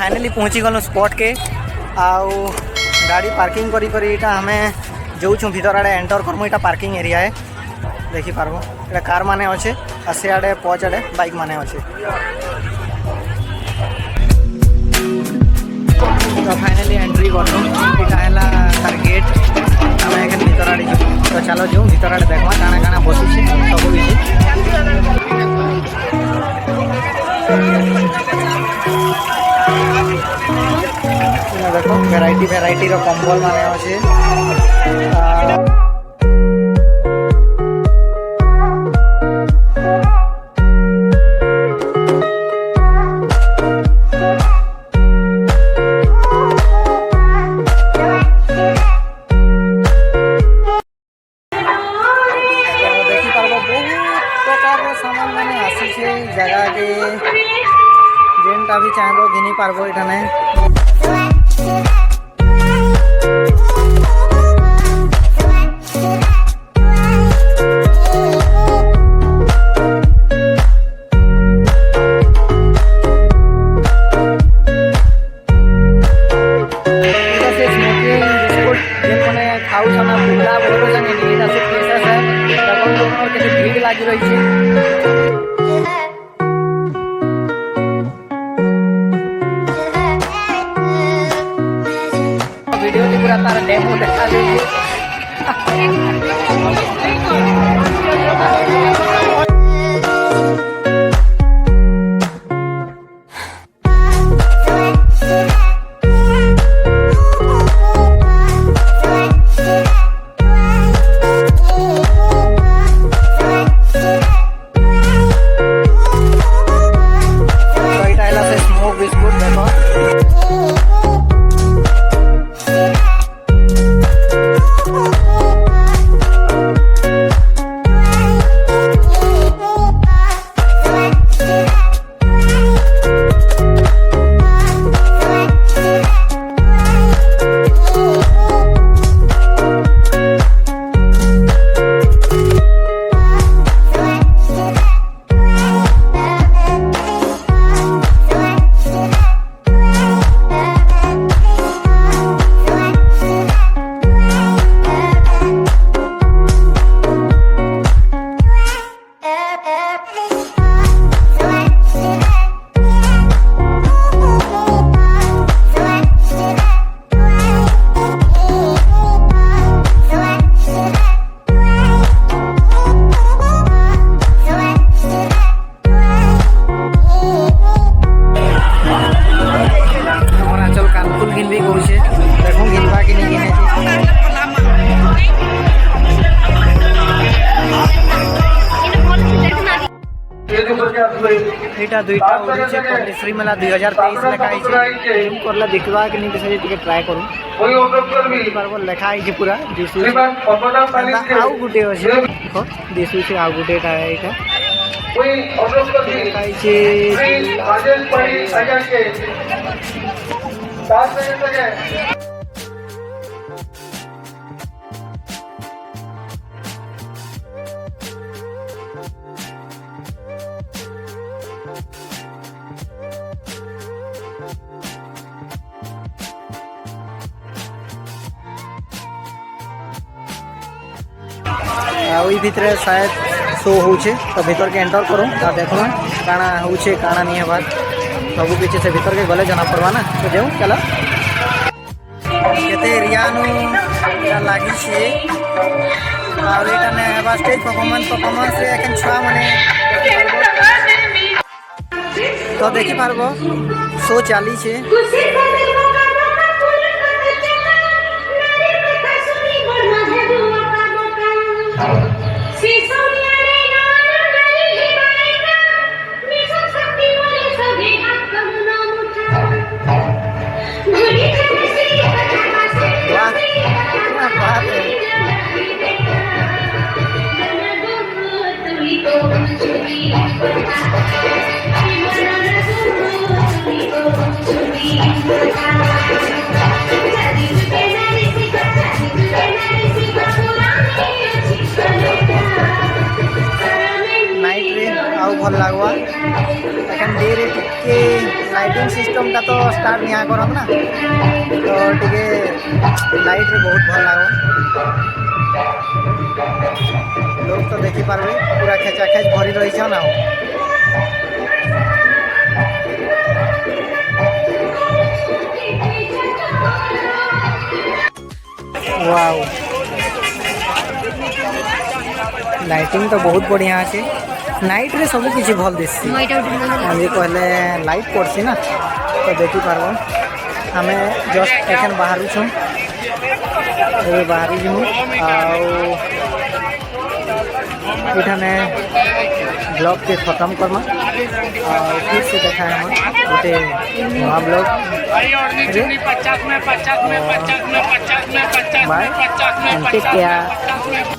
Finally पहुँची गलु spot के आउ गाड़ी पार्किंग करी करी इटा हमें जो भीतर आड़े एंटर करमु। इटा पार्किंग एरिया है देखी पारबो। इटा कार माने अच्छे और से आड़े पच आड़े बाइक माने अच्छे। तो फाइनली एंट्री करलु। इटा है तार गेट आम एखे भीतर आड़े तो चलो जो भीतर आड़े देखा काଣା काଣା बसुचे सब किसी देखो भेराइटी भेराइटी कंबल माने अच्छे। जगह के जेनटा भी चाहबो घिनी पारबो इठाने। भीड़ लगी रही है। वीडियो की पूरा तार डेमो देखा दीजिए। एटा दुईटा उड़ीचे पल्लीश्री मेला 2023 लेखाई करला देखवा कि नहीं से टिके ट्राई करू पारबो लेखा है पूरा दिसु आउ गुटे अछि देखो दिसु से आउ गुटे टा है एटा लेखाई छे राजेश पड़ी आजा के 7 बजे तक है। भितर शायद शो होचे तो भीतर के एंटर करूँ तो देखो काଣା होचे काଣା नहीं है सब किसी से भीतर के गले जना पड़वा ना तो जाऊँ चलो केते एरिया लगी स्टेज परफॉर्मेंस से एखन छुआ माने तो देखी पारबो शो चली छे। नाइट रे आउ भल लागवा एखन देर टिके लाइटिंग सिस्टमटा तो स्टार्ट यहाँ करम ना तो टे लाइट रे बहुत भल लगे लोग तो देखी पार्बे पूरा खेचाखेच भरी रही ना वाओ लाइटिंग तो बहुत बढ़िया अच्छे नाइट रे सब किसी भल दिसी जी कहले लाइट पड़सी ना तो देखी पार्ब आम जस्ट एखन बाहर छूँ बाहरी जीमु आठाने ब्लॉग के खत्म करमा फिर से देखा है गोटे नया ब्लॉग बाय टेक केयर।